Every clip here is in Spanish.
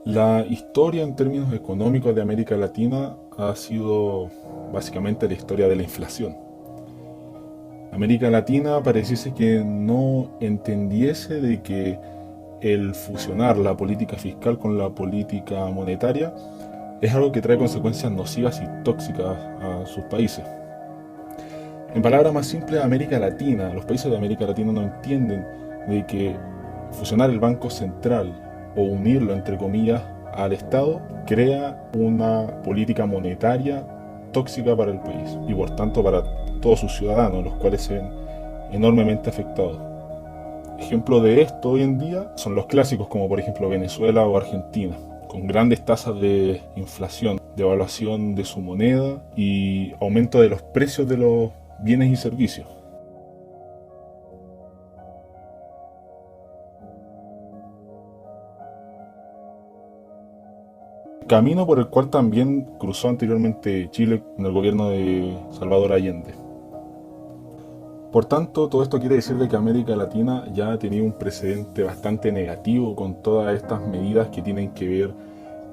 La historia en términos económicos de América Latina ha sido básicamente la historia de la inflación. América Latina pareciese que no entendiese de que el fusionar la política fiscal con la política monetaria es algo que trae consecuencias nocivas y tóxicas a sus países. En palabras más simples, América Latina, los países de América Latina no entienden de que fusionar el Banco Central o unirlo, entre comillas, al Estado crea una política monetaria tóxica para el país y por tanto para todos sus ciudadanos, los cuales se ven enormemente afectados. Ejemplo de esto hoy en día son los clásicos como por ejemplo Venezuela o Argentina, con grandes tasas de inflación, devaluación de su moneda y aumento de los precios de los bienes y servicios. Camino por el cual también cruzó anteriormente Chile en el gobierno de Salvador Allende. Por tanto, todo esto quiere decir de que América Latina ya ha tenido un precedente bastante negativo con todas estas medidas que tienen que ver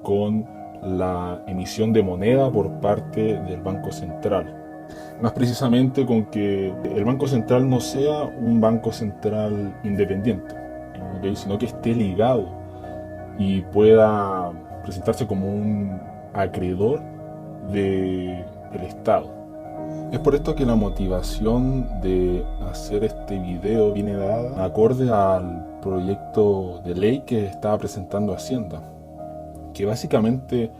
con la emisión de moneda por parte del Banco Central. Más precisamente con que el Banco Central no sea un Banco Central independiente, ¿okay? Sino que esté ligado y pueda presentarse como un acreedor del Estado. Es por esto que la motivación de hacer este video viene dada acorde al proyecto de ley que estaba presentando Hacienda, que básicamente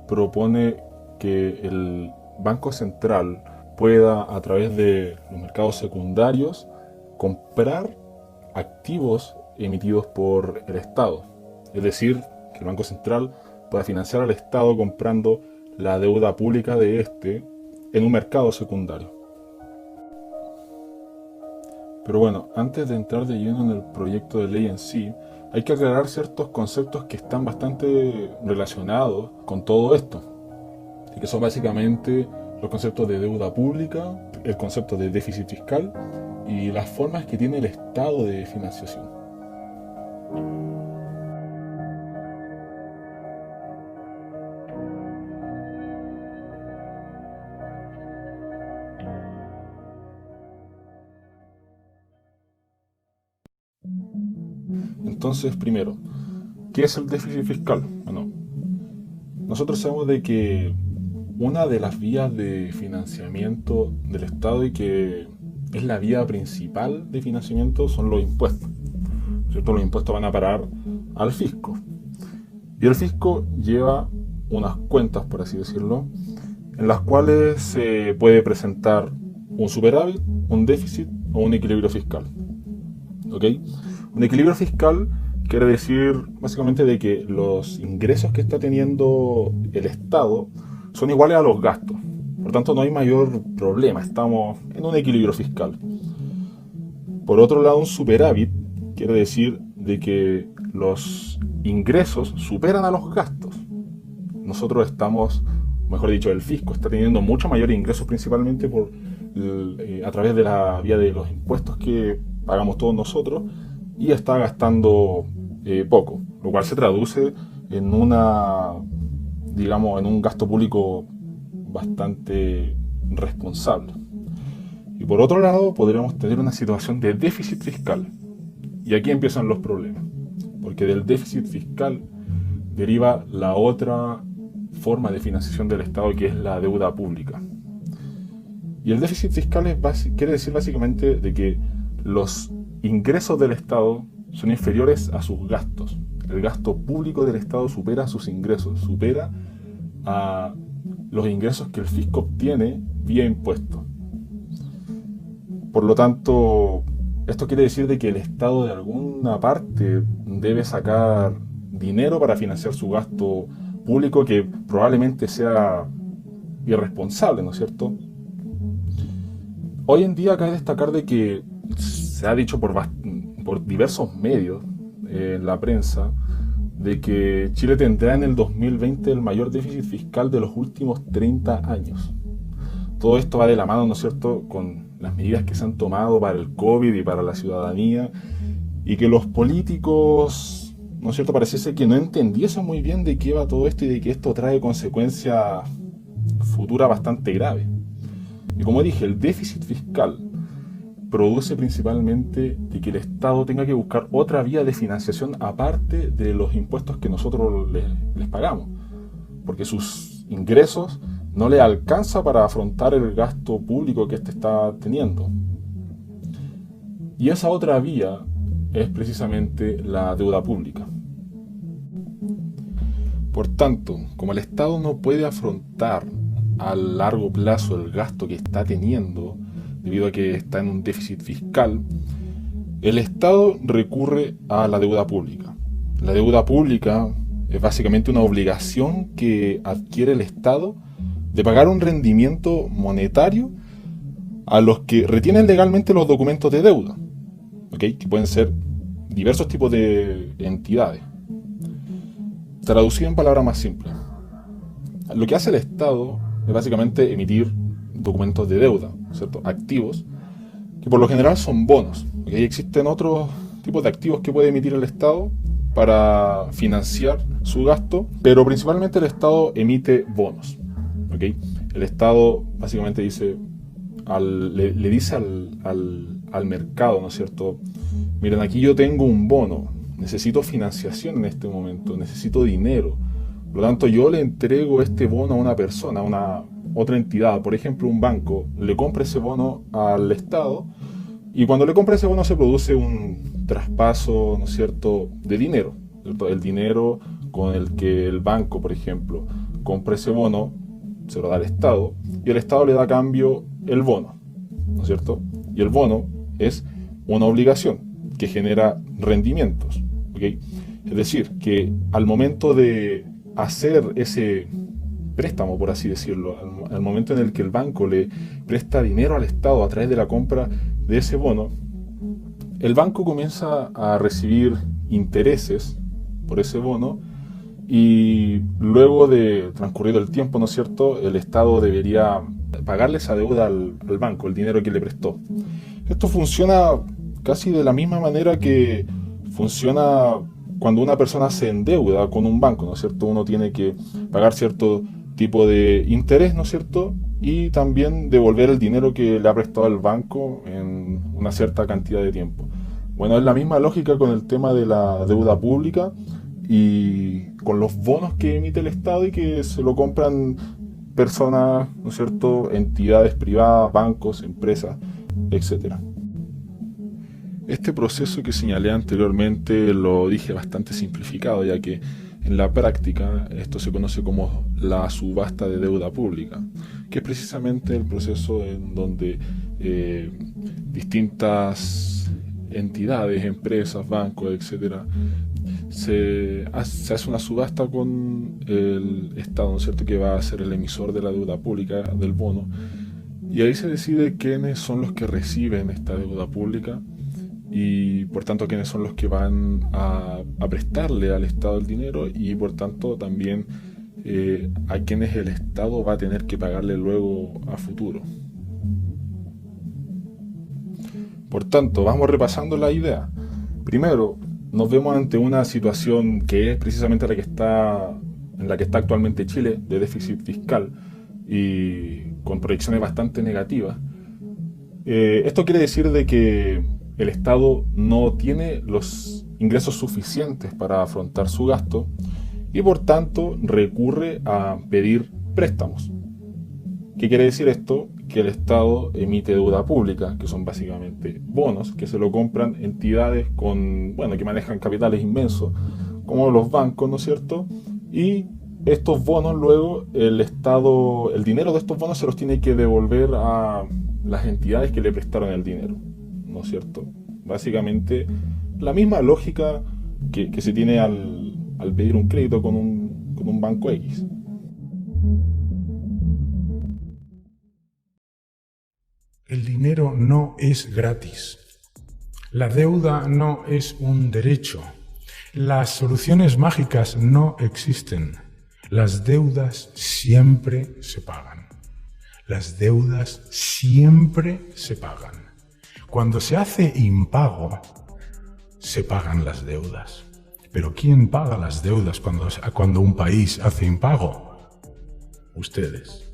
propone que el Banco Central pueda, a través de los mercados secundarios, comprar activos emitidos por el Estado. Es decir, que el Banco Central pueda financiar al Estado comprando la deuda pública de este en un mercado secundario. Pero bueno, antes de entrar de lleno en el proyecto de ley en sí, hay que aclarar ciertos conceptos que están bastante relacionados con todo esto, y que son básicamente los conceptos de deuda pública, el concepto de déficit fiscal y las formas que tiene el Estado de financiación. Entonces, primero, ¿qué es el déficit fiscal? Bueno, nosotros sabemos de que una de las vías de financiamiento del Estado y que es la vía principal de financiamiento son los impuestos, ¿cierto? Los impuestos van a parar al fisco y el fisco lleva unas cuentas, por así decirlo, en las cuales se puede presentar un superávit, un déficit o un equilibrio fiscal. ¿Ok? Un equilibrio fiscal quiere decir básicamente de que los ingresos que está teniendo el Estado son iguales a los gastos. Por tanto, no hay mayor problema, estamos en un equilibrio fiscal. Por otro lado, un superávit quiere decir de que los ingresos superan a los gastos. Nosotros estamos, mejor dicho, el fisco está teniendo mucho mayor ingresos principalmente a través de la vía de los impuestos que pagamos todos nosotros y está gastando poco, lo cual se traduce en digamos, en un gasto público bastante responsable. Y por otro lado, podríamos tener una situación de déficit fiscal. Y aquí empiezan los problemas, porque del déficit fiscal deriva la otra forma de financiación del Estado, que es la deuda pública. Y el déficit fiscal quiere decir básicamente de que los ingresos del Estado son inferiores a sus gastos. El gasto público del Estado supera a sus ingresos, supera a los ingresos que el fisco obtiene vía impuestos. Por lo tanto, esto quiere decir de que el Estado de alguna parte debe sacar dinero para financiar su gasto público, que probablemente sea irresponsable, ¿no es cierto? Hoy en día cabe destacar de que se ha dicho por diversos medios en la prensa de que Chile tendrá en el 2020 el mayor déficit fiscal de los últimos 30 años. Todo esto va de la mano, ¿no es cierto?, con las medidas que se han tomado para el COVID y para la ciudadanía, y que los políticos ¿no es cierto?, pareciese que no entendiese muy bien de qué va todo esto y de que esto trae consecuencias futuras bastante graves. Y como dije, el déficit fiscal produce principalmente de que el Estado tenga que buscar otra vía de financiación aparte de los impuestos que nosotros les pagamos, porque sus ingresos no le alcanza para afrontar el gasto público que éste está teniendo. Y esa otra vía es precisamente la deuda pública. Por tanto, como el Estado no puede afrontar a largo plazo el gasto que está teniendo, debido a que está en un déficit fiscal, el Estado recurre a la deuda pública. La deuda pública es básicamente una obligación que adquiere el Estado de pagar un rendimiento monetario a los que retienen legalmente los documentos de deuda, ¿okay?, que pueden ser diversos tipos de entidades. Traducido en palabras más simples, lo que hace el Estado es básicamente emitir documentos de deuda, ¿cierto?, activos, que por lo general son bonos. ¿Okay? Existen otros tipos de activos que puede emitir el Estado para financiar su gasto, pero principalmente el Estado emite bonos. ¿Okay? El Estado básicamente dice le dice al mercado, ¿no es cierto?, miren, aquí yo tengo un bono, necesito financiación en este momento, necesito dinero. Por lo tanto, yo le entrego este bono a una persona, a una otra entidad, por ejemplo un banco, le compra ese bono al Estado, y cuando le compra ese bono se produce un traspaso, ¿no es cierto?, de dinero, ¿cierto? El dinero con el que el banco, por ejemplo, compra ese bono, se lo da al Estado, y el Estado le da a cambio el bono, ¿no es cierto? Y el bono es una obligación que genera rendimientos, ¿okay? Es decir, que al momento de hacer ese préstamo, por así decirlo, al momento en el que el banco le presta dinero al Estado a través de la compra de ese bono, el banco comienza a recibir intereses por ese bono, y luego de transcurrido el tiempo, ¿no es cierto?, el Estado debería pagarle esa deuda al banco, el dinero que le prestó. Esto funciona casi de la misma manera que funciona cuando una persona se endeuda con un banco, ¿no es cierto? Uno tiene que pagar cierto tipo de interés, ¿no es cierto?, y también devolver el dinero que le ha prestado el banco en una cierta cantidad de tiempo. Bueno, es la misma lógica con el tema de la deuda pública y con los bonos que emite el Estado y que se lo compran personas, ¿no es cierto?, entidades privadas, bancos, empresas, etc. Este proceso que señalé anteriormente lo dije bastante simplificado, ya que en la práctica esto se conoce como la subasta de deuda pública, que es precisamente el proceso en donde distintas entidades, empresas, bancos, etcétera, se hace una subasta con el Estado, ¿no es cierto?, que va a ser el emisor de la deuda pública, del bono, y ahí se decide quiénes son los que reciben esta deuda pública y por tanto quiénes son los que van a prestarle al Estado el dinero, y por tanto también a quienes el Estado va a tener que pagarle luego a futuro. Por tanto, vamos repasando la idea. Primero, nos vemos ante una situación que es precisamente en la que está actualmente Chile, de déficit fiscal y con proyecciones bastante negativas. Esto quiere decir de que el Estado no tiene los ingresos suficientes para afrontar su gasto y por tanto recurre a pedir préstamos. ¿Qué quiere decir esto? Que el Estado emite deuda pública, que son básicamente bonos, que se lo compran entidades que manejan capitales inmensos, como los bancos, ¿no es cierto? Y estos bonos luego, el Estado, el dinero de estos bonos se los tiene que devolver a las entidades que le prestaron el dinero, ¿no es cierto? Básicamente la misma lógica que se tiene al pedir un crédito con un banco X. El dinero no es gratis. La deuda no es un derecho. Las soluciones mágicas no existen. Las deudas siempre se pagan. Las deudas siempre se pagan. Cuando se hace impago, se pagan las deudas. Pero ¿quién paga las deudas cuando un país hace impago? Ustedes.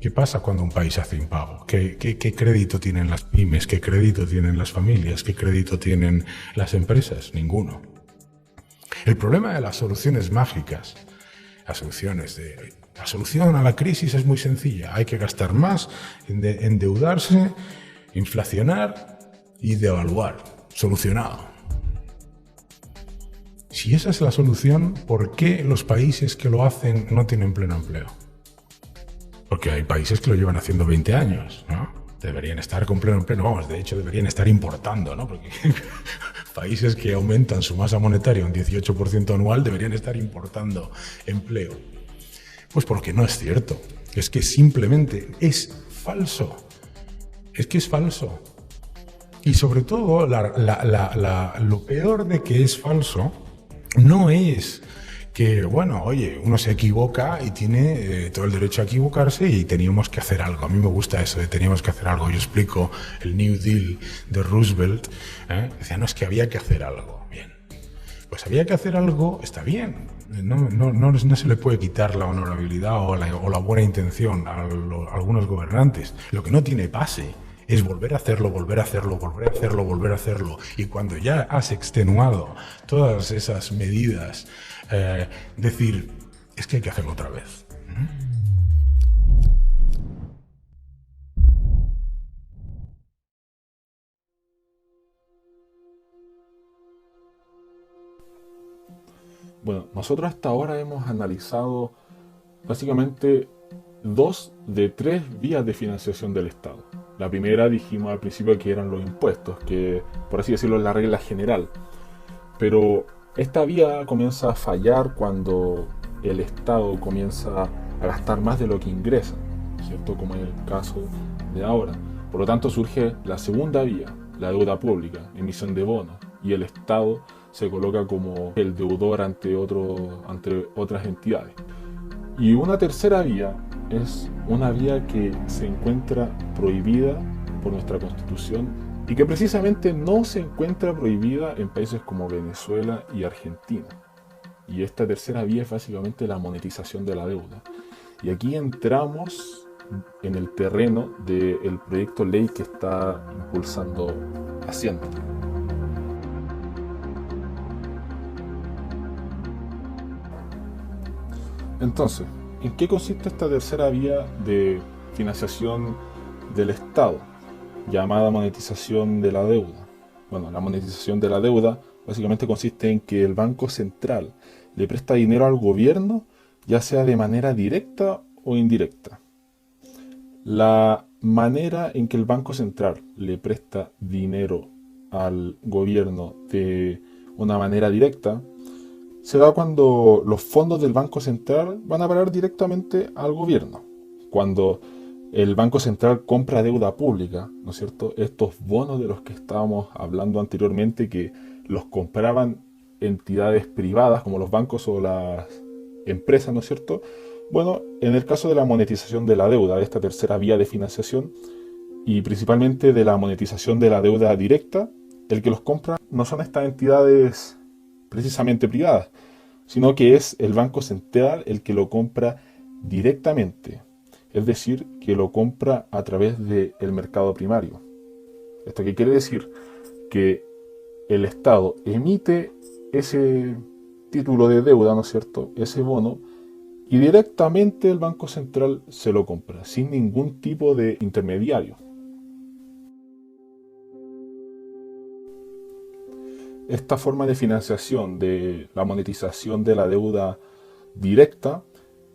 ¿Qué pasa cuando un país hace impago? ¿Qué crédito tienen las pymes? ¿Qué crédito tienen las familias? ¿Qué crédito tienen las empresas? Ninguno. El problema de las soluciones mágicas, la solución a la crisis es muy sencilla. Hay que gastar más, endeudarse, inflacionar y devaluar. Solucionado. Si esa es la solución, ¿por qué los países que lo hacen no tienen pleno empleo? Porque hay países que lo llevan haciendo 20 años, ¿no? Deberían estar con pleno empleo. Vamos, de hecho, deberían estar importando, ¿no? Porque países que aumentan su masa monetaria un 18% anual deberían estar importando empleo. Pues porque no es cierto. Es que simplemente es falso. Es que es falso. Y sobre todo, lo peor de que es falso no es que, bueno, oye, uno se equivoca y tiene todo el derecho a equivocarse y teníamos que hacer algo. A mí me gusta eso de teníamos que hacer algo. Yo explico el New Deal de Roosevelt. Decía, no, es que había que hacer algo. Bien. Pues había que hacer algo, está bien. No se le puede quitar la honorabilidad o la buena intención a algunos gobernantes. Lo que no tiene pase es volver a hacerlo, volver a hacerlo, volver a hacerlo, volver a hacerlo. Y cuando ya has extenuado todas esas medidas, decir, es que hay que hacerlo otra vez. Bueno, nosotros hasta ahora hemos analizado básicamente 2 de 3 vías de financiación del Estado. La primera dijimos al principio que eran los impuestos, que por así decirlo es la regla general. Pero esta vía comienza a fallar cuando el Estado comienza a gastar más de lo que ingresa, ¿cierto? Como en el caso de ahora. Por lo tanto surge la segunda vía, la deuda pública, emisión de bonos, y el Estado se coloca como el deudor ante otras entidades. Y una tercera vía es una vía que se encuentra prohibida por nuestra Constitución y que precisamente no se encuentra prohibida en países como Venezuela y Argentina. Y esta tercera vía es básicamente la monetización de la deuda. Y aquí entramos en el terreno del proyecto ley que está impulsando Hacienda. Entonces, ¿en qué consiste esta tercera vía de financiación del Estado, llamada monetización de la deuda? Bueno, la monetización de la deuda básicamente consiste en que el Banco Central le presta dinero al gobierno, ya sea de manera directa o indirecta. La manera en que el Banco Central le presta dinero al gobierno de una manera directa se da cuando los fondos del Banco Central van a parar directamente al gobierno. Cuando el Banco Central compra deuda pública, ¿no es cierto? Estos bonos de los que estábamos hablando anteriormente, que los compraban entidades privadas como los bancos o las empresas, ¿no es cierto? Bueno, en el caso de la monetización de la deuda, de esta tercera vía de financiación, y principalmente de la monetización de la deuda directa, el que los compra no son estas entidades precisamente privadas, sino que es el Banco Central el que lo compra directamente, es decir, que lo compra a través del mercado primario. ¿Esto qué quiere decir? Que el Estado emite ese título de deuda, ¿no es cierto?, ese bono, y directamente el Banco Central se lo compra, sin ningún tipo de intermediario. Esta forma de financiación de la monetización de la deuda directa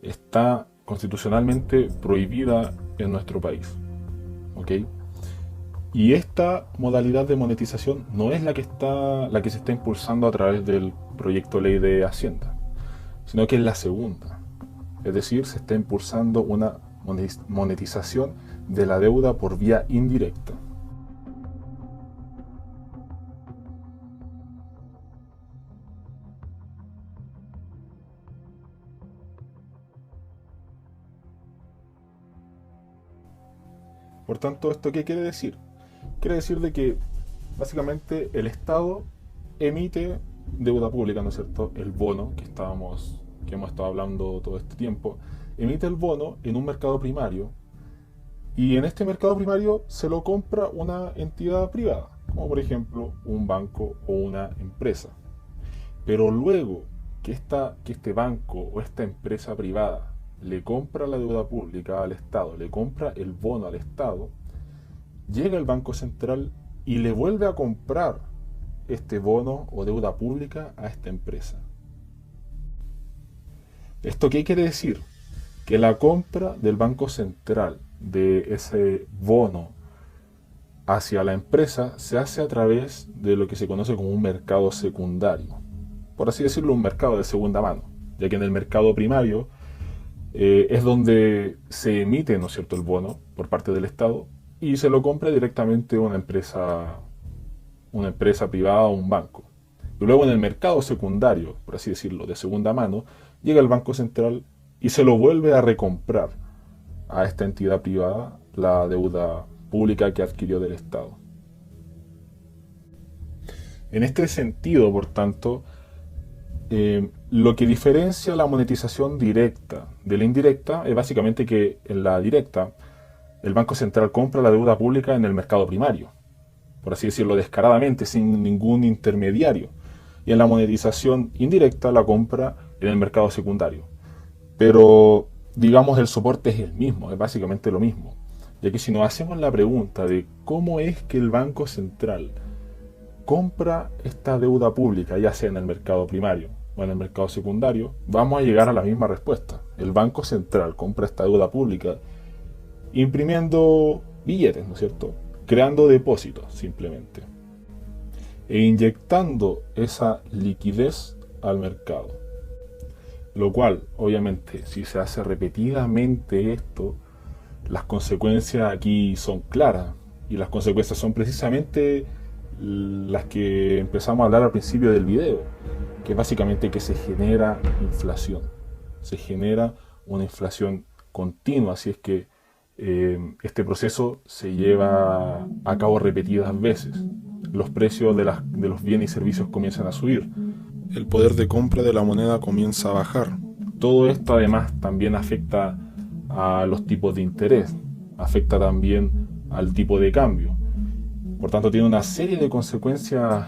está constitucionalmente prohibida en nuestro país. ¿Ok? Y esta modalidad de monetización no es la que se está impulsando a través del proyecto ley de Hacienda, sino que es la segunda. Es decir, se está impulsando una monetización de la deuda por vía indirecta. Por tanto, ¿esto qué quiere decir? Quiere decir de que básicamente el Estado emite deuda pública, ¿no es cierto? El bono que hemos estado hablando todo este tiempo, emite el bono en un mercado primario y en este mercado primario se lo compra una entidad privada, como por ejemplo un banco o una empresa. Pero luego que este banco o esta empresa privada le compra la deuda pública al Estado, le compra el bono al Estado, llega el Banco Central y le vuelve a comprar este bono o deuda pública a esta empresa. ¿Esto qué quiere decir? Que la compra del Banco Central de ese bono hacia la empresa se hace a través de lo que se conoce como un mercado secundario. Por así decirlo, un mercado de segunda mano, ya que en el mercado primario es donde se emite, ¿no es cierto?, el bono por parte del Estado y se lo compra directamente una empresa privada o un banco. Y luego en el mercado secundario, por así decirlo, de segunda mano, llega el Banco Central y se lo vuelve a recomprar a esta entidad privada la deuda pública que adquirió del Estado. En este sentido, por tanto, lo que diferencia la monetización directa de la indirecta es básicamente que en la directa el Banco Central compra la deuda pública en el mercado primario, por así decirlo, descaradamente, sin ningún intermediario. Y en la monetización indirecta la compra en el mercado secundario. Pero, digamos, el soporte es el mismo, es básicamente lo mismo. Ya que si nos hacemos la pregunta de cómo es que el Banco Central compra esta deuda pública, ya sea en el mercado primario o en el mercado secundario, vamos a llegar a la misma respuesta. El Banco Central compra esta deuda pública imprimiendo billetes, ¿no es cierto?, creando depósitos simplemente e inyectando esa liquidez al mercado. Lo cual, obviamente, si se hace repetidamente esto, las consecuencias aquí son claras. Y las consecuencias son precisamente las que empezamos a hablar al principio del video, que es básicamente que se genera inflación. Se genera una inflación continua, si es que este proceso se lleva a cabo repetidas veces. Los precios de los bienes y servicios comienzan a subir. El poder de compra de la moneda comienza a bajar. Todo esto además también afecta a los tipos de interés, afecta también al tipo de cambio. Por tanto, tiene una serie de consecuencias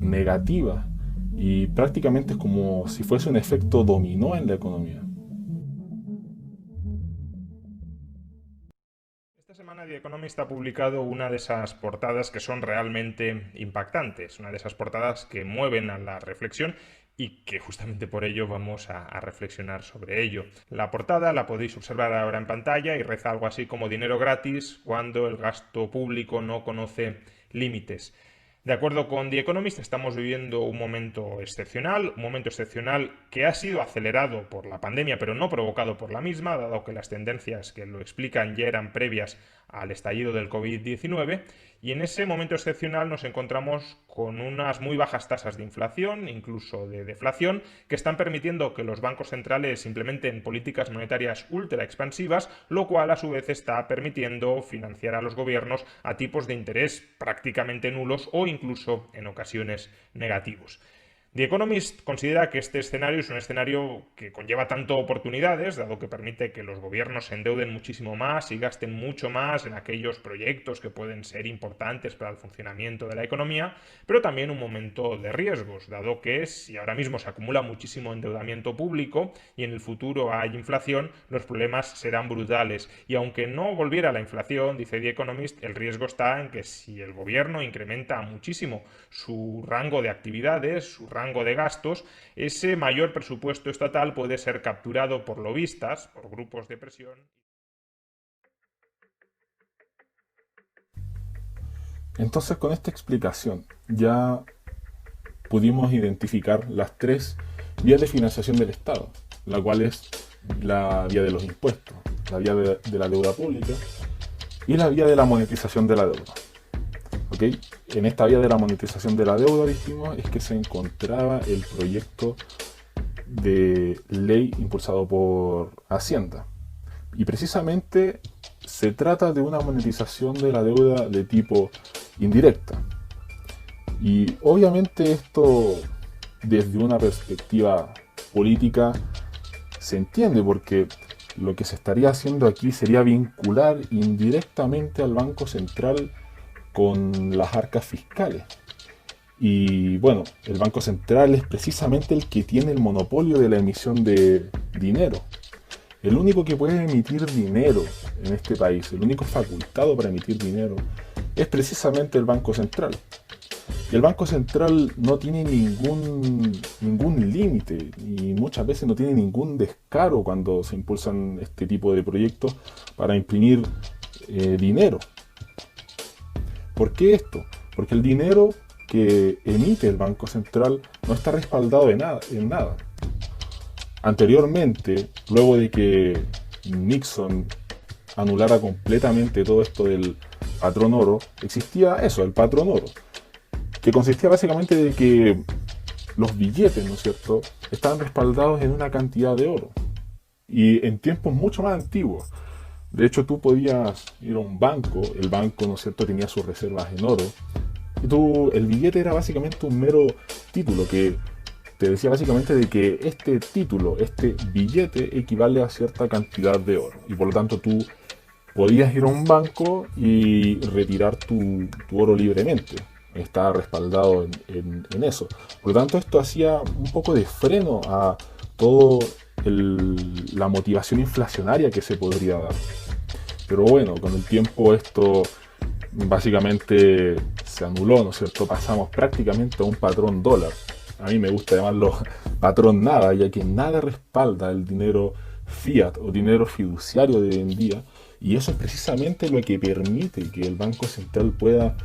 negativas y prácticamente es como si fuese un efecto dominó en la economía. Esta semana The Economist ha publicado una de esas portadas que son realmente impactantes, una de esas portadas que mueven a la reflexión y que justamente por ello vamos a reflexionar sobre ello. La portada la podéis observar ahora en pantalla y reza algo así como dinero gratis cuando el gasto público no conoce límites. De acuerdo con The Economist, estamos viviendo un momento excepcional que ha sido acelerado por la pandemia, pero no provocado por la misma, dado que las tendencias que lo explican ya eran previas al estallido del COVID-19, y en ese momento excepcional nos encontramos con unas muy bajas tasas de inflación, incluso de deflación, que están permitiendo que los bancos centrales implementen políticas monetarias ultra expansivas, lo cual a su vez está permitiendo financiar a los gobiernos a tipos de interés prácticamente nulos o incluso en ocasiones negativos. The Economist considera que este escenario es un escenario que conlleva tanto oportunidades, dado que permite que los gobiernos se endeuden muchísimo más y gasten mucho más en aquellos proyectos que pueden ser importantes para el funcionamiento de la economía, pero también un momento de riesgos, dado que si ahora mismo se acumula muchísimo endeudamiento público y en el futuro hay inflación, los problemas serán brutales. Y aunque no volviera la inflación, dice The Economist, el riesgo está en que si el gobierno incrementa muchísimo su rango de actividades, su rango de gastos, ese mayor presupuesto estatal puede ser capturado por lobistas, por grupos de presión. Entonces, con esta explicación ya pudimos identificar las tres vías de financiación del Estado, la cual es la vía de los impuestos, la vía de la deuda pública y la vía de la monetización de la deuda. ¿Okay? En esta vía de la monetización de la deuda, dijimos, es que se encontraba el proyecto de ley impulsado por Hacienda. Y precisamente se trata de una monetización de la deuda de tipo indirecta. Y obviamente esto desde una perspectiva política se entiende, porque lo que se estaría haciendo aquí sería vincular indirectamente al Banco Central con las arcas fiscales. Y bueno, el Banco Central es precisamente el que tiene el monopolio de la emisión de dinero. El único que puede emitir dinero en este país, el único facultado para emitir dinero, es precisamente el Banco Central. Y el Banco Central no tiene ningún límite y muchas veces no tiene ningún descaro cuando se impulsan este tipo de proyectos para imprimir dinero. ¿Por qué esto? Porque el dinero que emite el Banco Central no está respaldado en nada. Anteriormente, luego de que Nixon anulara completamente todo esto del patrón oro, existía eso, el patrón oro, que consistía básicamente de que los billetes, ¿no es cierto?, estaban respaldados en una cantidad de oro. Y en tiempos mucho más antiguos, de hecho tú podías ir a un banco, el banco, ¿no es cierto?, tenía sus reservas en oro, y el billete era básicamente un mero título que te decía básicamente de que este título, este billete equivale a cierta cantidad de oro. Y por lo tanto tú podías ir a un banco y retirar tu oro libremente. Estaba respaldado en eso. Por lo tanto esto hacía un poco de freno a toda la motivación inflacionaria que se podría dar. Pero bueno, con el tiempo esto básicamente se anuló, ¿no es cierto? Pasamos prácticamente a un patrón dólar. A mí me gusta llamarlo patrón nada, ya que nada respalda el dinero fiat o dinero fiduciario de hoy en día, y eso es precisamente lo que permite que el Banco Central pueda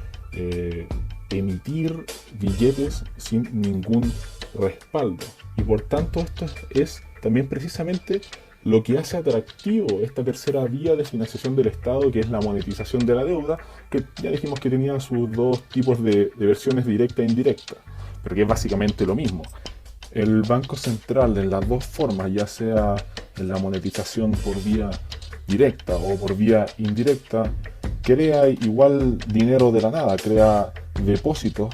emitir billetes sin ningún respaldo. Y por tanto esto es también precisamente lo que hace atractivo esta tercera vía de financiación del Estado, que es la monetización de la deuda, que ya dijimos que tenía sus dos tipos de versiones, directa e indirecta, pero que es básicamente lo mismo. El Banco Central, en las dos formas, ya sea en la monetización por vía directa o por vía indirecta, crea igual dinero de la nada, crea depósitos,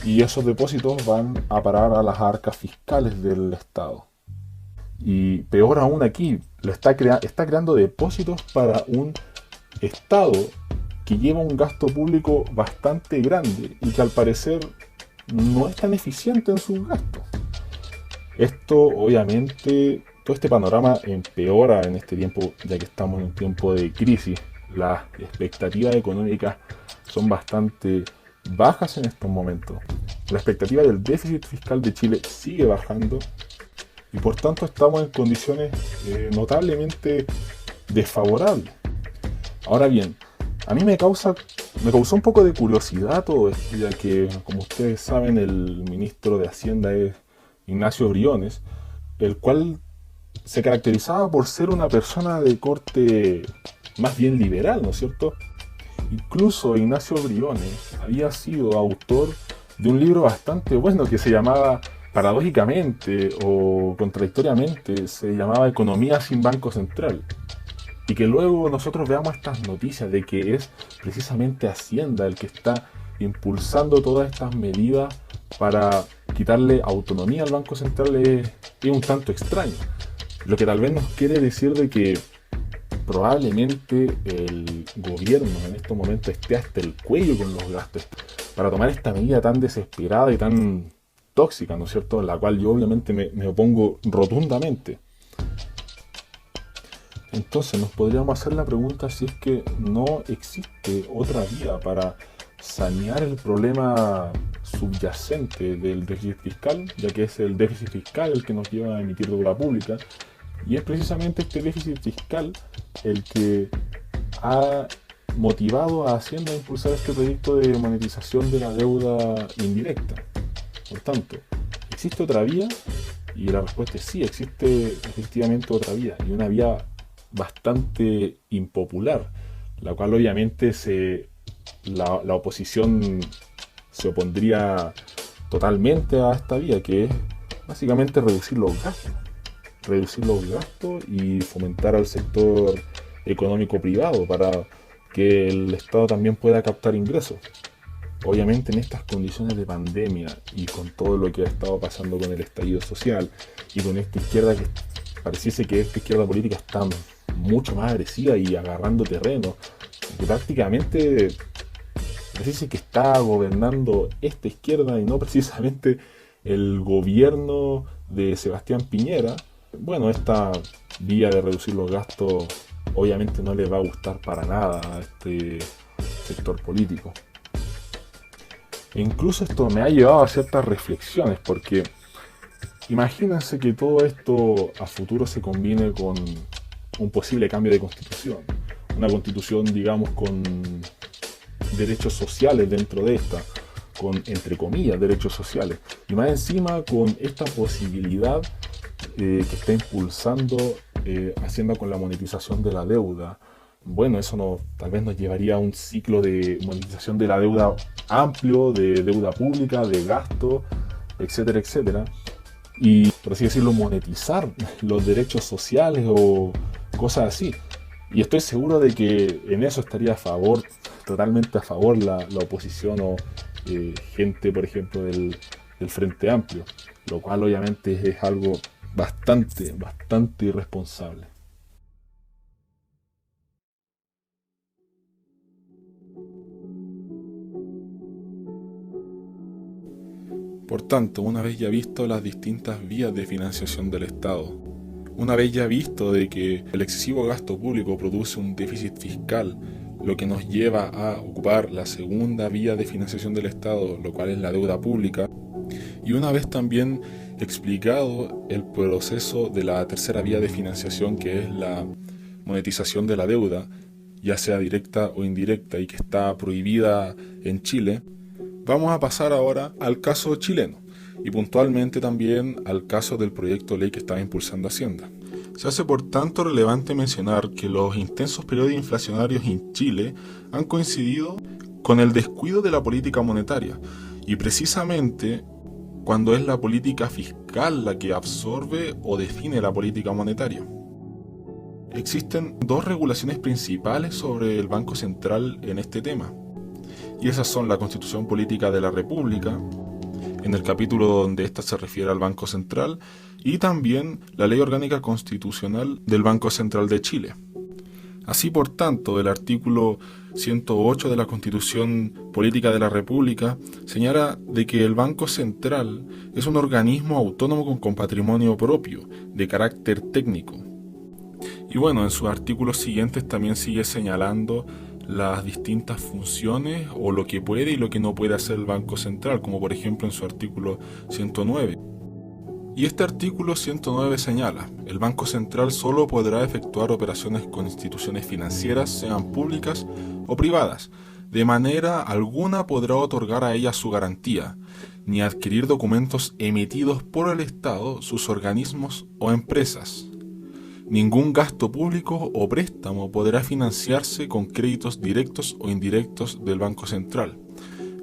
y esos depósitos van a parar a las arcas fiscales del Estado. Y peor aún aquí, está creando depósitos para un Estado que lleva un gasto público bastante grande y que al parecer no es tan eficiente en sus gastos. Esto obviamente, todo este panorama empeora en este tiempo, ya que estamos en un tiempo de crisis. Las expectativas económicas son bastante bajas en estos momentos. La expectativa del déficit fiscal de Chile sigue bajando y por tanto estamos en condiciones notablemente desfavorables. Ahora bien, a mí me causó un poco de curiosidad todo esto, ya que, como ustedes saben, el ministro de Hacienda es Ignacio Briones, el cual se caracterizaba por ser una persona de corte más bien liberal, ¿no es cierto? Incluso Ignacio Briones había sido autor de un libro bastante bueno que se llamaba, paradójicamente o contradictoriamente, se llamaba Economía sin Banco Central. Y que luego nosotros veamos estas noticias de que es precisamente Hacienda el que está impulsando todas estas medidas para quitarle autonomía al Banco Central es un tanto extraño. Lo que tal vez nos quiere decir de que probablemente el gobierno en estos momentos esté hasta el cuello con los gastos para tomar esta medida tan desesperada y tan tóxica, ¿no es cierto?, en la cual yo obviamente me opongo rotundamente. Entonces nos podríamos hacer la pregunta si es que no existe otra vía para sanear el problema subyacente del déficit fiscal, ya que es el déficit fiscal el que nos lleva a emitir deuda pública, y es precisamente este déficit fiscal el que ha motivado a Hacienda a impulsar este proyecto de monetización de la deuda indirecta. Por tanto, ¿existe otra vía? Y la respuesta es sí, existe efectivamente otra vía, y una vía bastante impopular, la cual obviamente la oposición se opondría totalmente a esta vía, que es básicamente reducir los gastos y fomentar al sector económico privado para que el Estado también pueda captar ingresos. Obviamente en estas condiciones de pandemia y con todo lo que ha estado pasando con el estallido social y con esta izquierda que pareciese que esta izquierda política está mucho más agresiva y agarrando terreno, que prácticamente parece que está gobernando esta izquierda y no precisamente el gobierno de Sebastián Piñera. Bueno, esta vía de reducir los gastos obviamente no le va a gustar para nada a este sector político. E incluso esto me ha llevado a ciertas reflexiones, porque imagínense que todo esto a futuro se combine con un posible cambio de constitución. Una constitución, digamos, con derechos sociales dentro de esta, con, entre comillas, derechos sociales. Y más encima con esta posibilidad que está impulsando Hacienda con la monetización de la deuda. Bueno, eso tal vez nos llevaría a un ciclo de monetización de la deuda amplio, de deuda pública, de gasto, etcétera, etcétera. Y, por así decirlo, monetizar los derechos sociales o cosas así. Y estoy seguro de que en eso estaría a favor, totalmente a favor la oposición o gente, por ejemplo, del Frente Amplio. Lo cual obviamente es algo bastante irresponsable. Por tanto, una vez ya visto las distintas vías de financiación del Estado, una vez ya visto de que el excesivo gasto público produce un déficit fiscal, lo que nos lleva a ocupar la segunda vía de financiación del Estado, lo cual es la deuda pública, y una vez también explicado el proceso de la tercera vía de financiación, que es la monetización de la deuda, ya sea directa o indirecta y que está prohibida en Chile, vamos a pasar ahora al caso chileno y puntualmente también al caso del proyecto de ley que estaba impulsando Hacienda. Se hace por tanto relevante mencionar que los intensos periodos inflacionarios en Chile han coincidido con el descuido de la política monetaria y precisamente cuando es la política fiscal la que absorbe o define la política monetaria. Existen dos regulaciones principales sobre el Banco Central en este tema. Y esas son la Constitución Política de la República, en el capítulo donde ésta se refiere al Banco Central, y también la Ley Orgánica Constitucional del Banco Central de Chile. Así, por tanto, el artículo 108 de la Constitución Política de la República señala de que el Banco Central es un organismo autónomo con patrimonio propio, de carácter técnico. Y bueno, en sus artículos siguientes también sigue señalando las distintas funciones o lo que puede y lo que no puede hacer el Banco Central, como por ejemplo en su artículo 109. Y este artículo 109 señala: el Banco Central solo podrá efectuar operaciones con instituciones financieras, sean públicas o privadas. De manera alguna podrá otorgar a ellas su garantía, ni adquirir documentos emitidos por el Estado, sus organismos o empresas. Ningún gasto público o préstamo podrá financiarse con créditos directos o indirectos del Banco Central.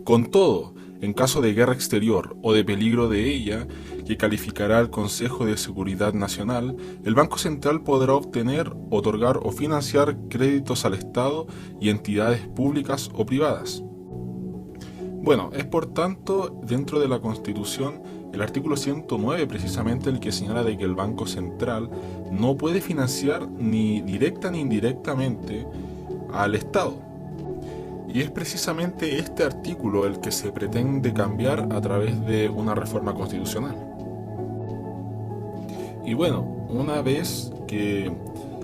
Con todo, en caso de guerra exterior o de peligro de ella, que calificará el Consejo de Seguridad Nacional, el Banco Central podrá obtener, otorgar o financiar créditos al Estado y entidades públicas o privadas. Bueno, es por tanto, dentro de la Constitución, el artículo 109 precisamente el que señala de que el Banco Central no puede financiar ni directa ni indirectamente al Estado. Y es precisamente este artículo el que se pretende cambiar a través de una reforma constitucional. Y bueno, una vez que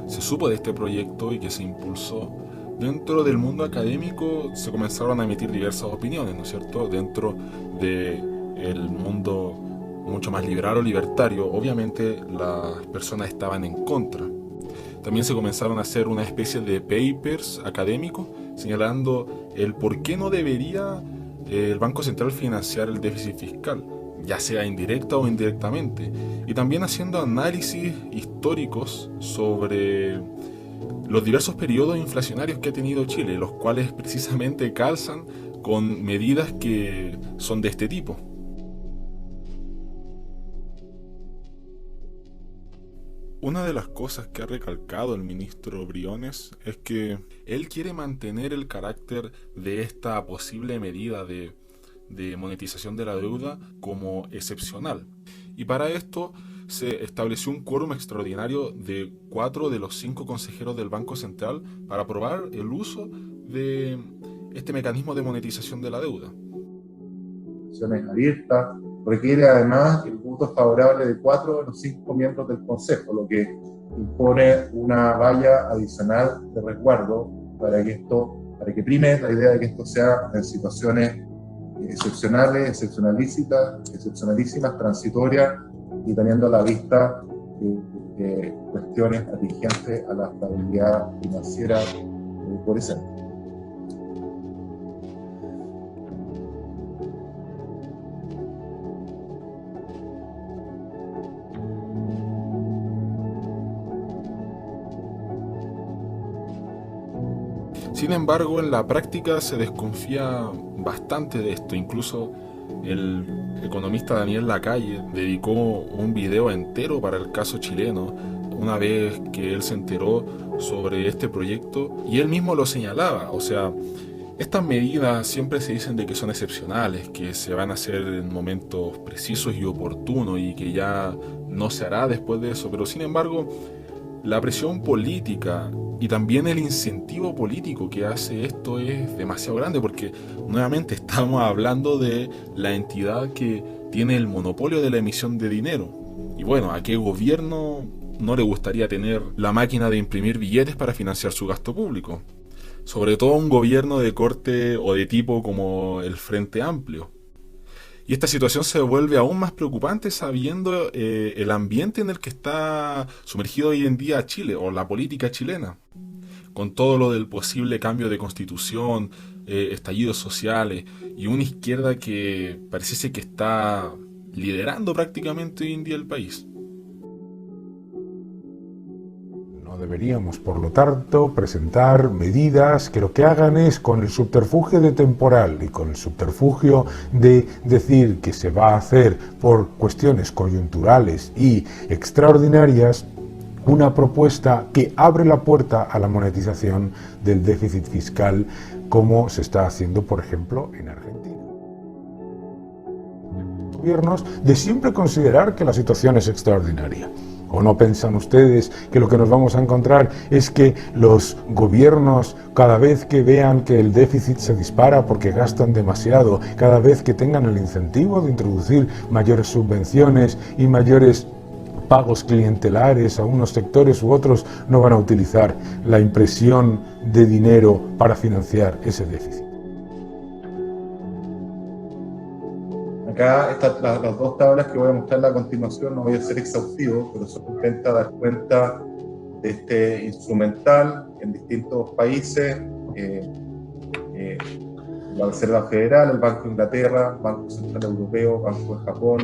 se supo de este proyecto y que se impulsó, dentro del mundo académico se comenzaron a emitir diversas opiniones, ¿no es cierto? Dentro del mundo mucho más liberal o libertario, obviamente las personas estaban en contra. También se comenzaron a hacer una especie de papers académicos señalando el por qué no debería el Banco Central financiar el déficit fiscal, ya sea indirecta o indirectamente, y también haciendo análisis históricos sobre los diversos periodos inflacionarios que ha tenido Chile, los cuales precisamente calzan con medidas que son de este tipo. Una de las cosas que ha recalcado el ministro Briones es que él quiere mantener el carácter de esta posible medida de monetización de la deuda como excepcional. Y para esto se estableció un quórum extraordinario de 4 de los 5 consejeros del Banco Central para aprobar el uso de este mecanismo de monetización de la deuda. Abierta, requiere además el voto favorable de 4 de los 5 miembros del Consejo, lo que impone una valla adicional de resguardo para que prime la idea de que esto sea en situaciones excepcionales, excepcionalísimas, transitorias y teniendo a la vista cuestiones atingentes a la estabilidad financiera por ejemplo. Sin embargo, en la práctica se desconfía bastante de esto. Incluso el economista Daniel Lacalle dedicó un video entero para el caso chileno una vez que él se enteró sobre este proyecto y él mismo lo señalaba. O sea, estas medidas siempre se dicen de que son excepcionales, que se van a hacer en momentos precisos y oportunos y que ya no se hará después de eso. Pero sin embargo, la presión política y también el incentivo político que hace esto es demasiado grande, porque nuevamente estamos hablando de la entidad que tiene el monopolio de la emisión de dinero. Y bueno, ¿a qué gobierno no le gustaría tener la máquina de imprimir billetes para financiar su gasto público? Sobre todo un gobierno de corte o de tipo como el Frente Amplio. Y esta situación se vuelve aún más preocupante sabiendo el ambiente en el que está sumergido hoy en día Chile, o la política chilena, con todo lo del posible cambio de constitución, estallidos sociales, y una izquierda que parece que está liderando prácticamente hoy en día el país. Deberíamos, por lo tanto, presentar medidas que lo que hagan es, con el subterfugio de temporal y con el subterfugio de decir que se va a hacer por cuestiones coyunturales y extraordinarias, una propuesta que abre la puerta a la monetización del déficit fiscal, como se está haciendo, por ejemplo, en Argentina. Gobiernos de siempre considerar que la situación es extraordinaria. ¿O no piensan ustedes que lo que nos vamos a encontrar es que los gobiernos, cada vez que vean que el déficit se dispara porque gastan demasiado, cada vez que tengan el incentivo de introducir mayores subvenciones y mayores pagos clientelares a unos sectores u otros, no van a utilizar la impresión de dinero para financiar ese déficit? Acá están las 2 tablas que voy a mostrar a continuación, no voy a ser exhaustivo, pero solo intenta dar cuenta de este instrumental en distintos países, la Reserva Federal, el Banco de Inglaterra, Banco Central Europeo, Banco de Japón,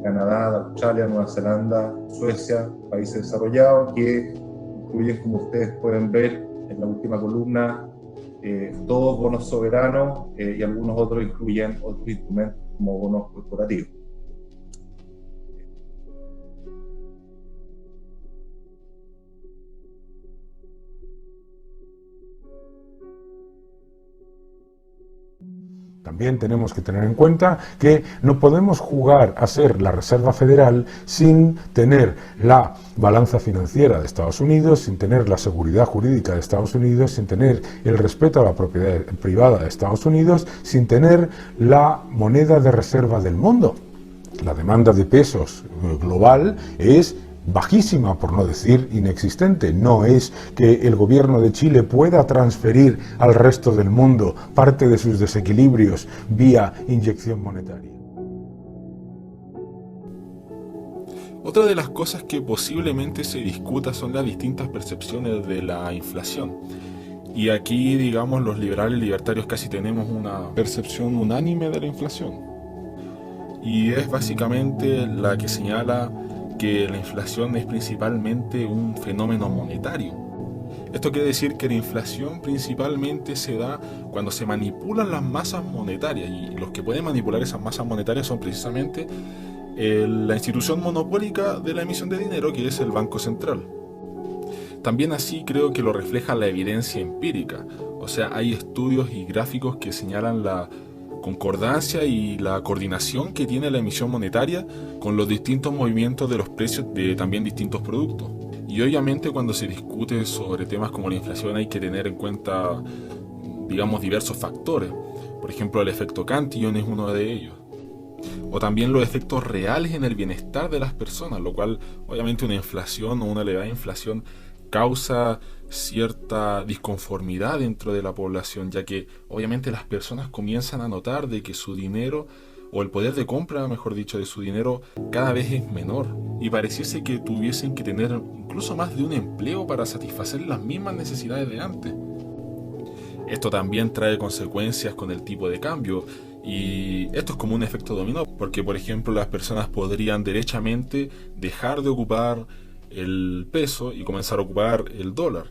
Canadá, Australia, Nueva Zelanda, Suecia, países desarrollados, que incluyen, como ustedes pueden ver en la última columna, todos bonos soberanos y algunos otros incluyen otros instrumentos como bonos corporativos. También tenemos que tener en cuenta que no podemos jugar a ser la Reserva Federal sin tener la balanza financiera de Estados Unidos, sin tener la seguridad jurídica de Estados Unidos, sin tener el respeto a la propiedad privada de Estados Unidos, sin tener la moneda de reserva del mundo. La demanda de pesos global es bajísima, por no decir inexistente. No es que el gobierno de Chile pueda transferir al resto del mundo parte de sus desequilibrios vía inyección monetaria. Otra de las cosas que posiblemente se discuta son las distintas percepciones de la inflación. Y aquí, digamos, los liberales libertarios casi tenemos una percepción unánime de la inflación. Y es básicamente la que señala que la inflación es principalmente un fenómeno monetario. Esto quiere decir que la inflación principalmente se da cuando se manipulan las masas monetarias, y los que pueden manipular esas masas monetarias son precisamente la institución monopólica de la emisión de dinero, que es el Banco Central. También así creo que lo refleja la evidencia empírica, o sea, hay estudios y gráficos que señalan la concordancia y la coordinación que tiene la emisión monetaria con los distintos movimientos de los precios de también distintos productos. Y obviamente cuando se discute sobre temas como la inflación hay que tener en cuenta, digamos, diversos factores. Por ejemplo, el efecto Cantillon es uno de ellos. O también los efectos reales en el bienestar de las personas, lo cual obviamente una inflación o una elevada inflación causa cierta disconformidad dentro de la población, ya que obviamente las personas comienzan a notar de que su dinero, o el poder de compra, mejor dicho, de su dinero cada vez es menor, y pareciese que tuviesen que tener incluso más de un empleo para satisfacer las mismas necesidades de antes. Esto también trae consecuencias con el tipo de cambio, y esto es como un efecto dominó, porque por ejemplo las personas podrían derechamente dejar de ocupar el peso y comenzar a ocupar el dólar.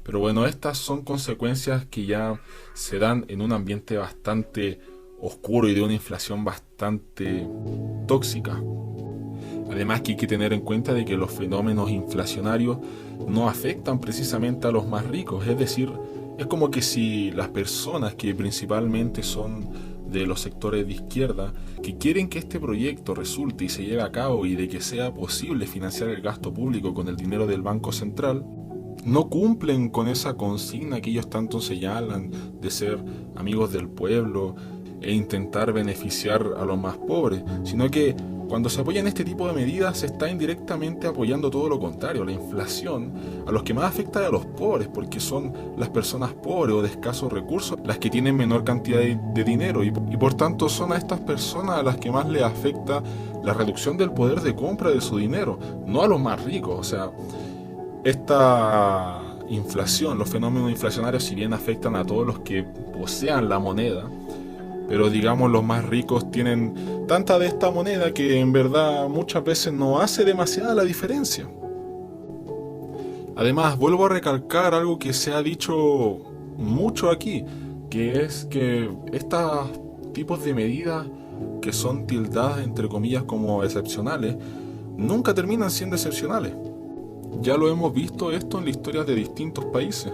Pero bueno, estas son consecuencias que ya se dan en un ambiente bastante oscuro y de una inflación bastante tóxica. Además que hay que tener en cuenta de que los fenómenos inflacionarios no afectan precisamente a los más ricos, es decir, es como que si las personas que principalmente son de los sectores de izquierda, que quieren que este proyecto resulte y se lleve a cabo y de que sea posible financiar el gasto público con el dinero del Banco Central, no cumplen con esa consigna que ellos tanto señalan de ser amigos del pueblo e intentar beneficiar a los más pobres, sino que cuando se apoyan este tipo de medidas se está indirectamente apoyando todo lo contrario, la inflación, a los que más afecta es a los pobres, porque son las personas pobres o de escasos recursos las que tienen menor cantidad de dinero y por tanto son a estas personas a las que más les afecta la reducción del poder de compra de su dinero, no a los más ricos. O sea, esta inflación, los fenómenos inflacionarios, si bien afectan a todos los que posean la moneda, pero digamos los más ricos tienen tanta de esta moneda que en verdad muchas veces no hace demasiada la diferencia. Además, vuelvo a recalcar algo que se ha dicho mucho aquí, que es que estos tipos de medidas que son tildadas entre comillas como excepcionales, nunca terminan siendo excepcionales. Ya lo hemos visto esto en la historia de distintos países.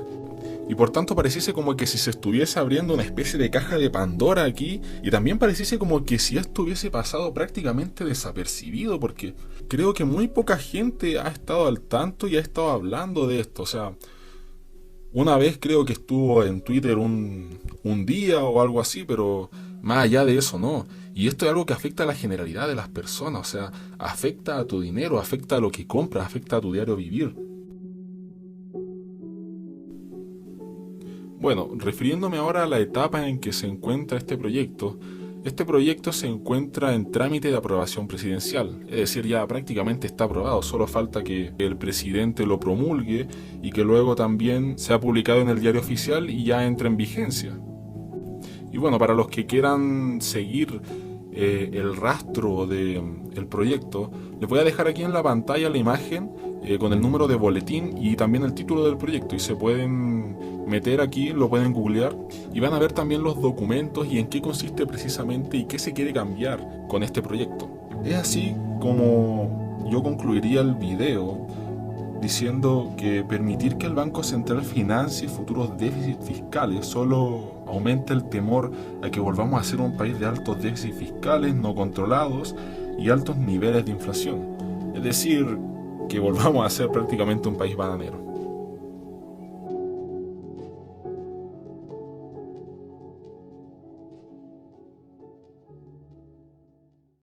Y por tanto pareciese como que si se estuviese abriendo una especie de caja de Pandora aquí, y también pareciese como que si esto hubiese pasado prácticamente desapercibido, porque creo que muy poca gente ha estado al tanto y ha estado hablando de esto. O sea, una vez creo que estuvo en Twitter un día o algo así, pero más allá de eso no. Y esto es algo que afecta a la generalidad de las personas, o sea, afecta a tu dinero, afecta a lo que compras, afecta a tu diario vivir. Bueno, refiriéndome ahora a la etapa en que se encuentra este proyecto se encuentra en trámite de aprobación presidencial, es decir, ya prácticamente está aprobado, solo falta que el presidente lo promulgue y que luego también sea publicado en el diario oficial y ya entre en vigencia. Y bueno, para los que quieran seguir el rastro del proyecto, les voy a dejar aquí en la pantalla la imagen con el número de boletín y también el título del proyecto, y se pueden meter aquí, lo pueden googlear y van a ver también los documentos y en qué consiste precisamente y qué se quiere cambiar con este proyecto. Es así como yo concluiría el video diciendo que permitir que el Banco Central financie futuros déficits fiscales solo aumenta el temor a que volvamos a ser un país de altos déficits fiscales no controlados y altos niveles de inflación. Es decir, que volvamos a ser prácticamente un país bananero.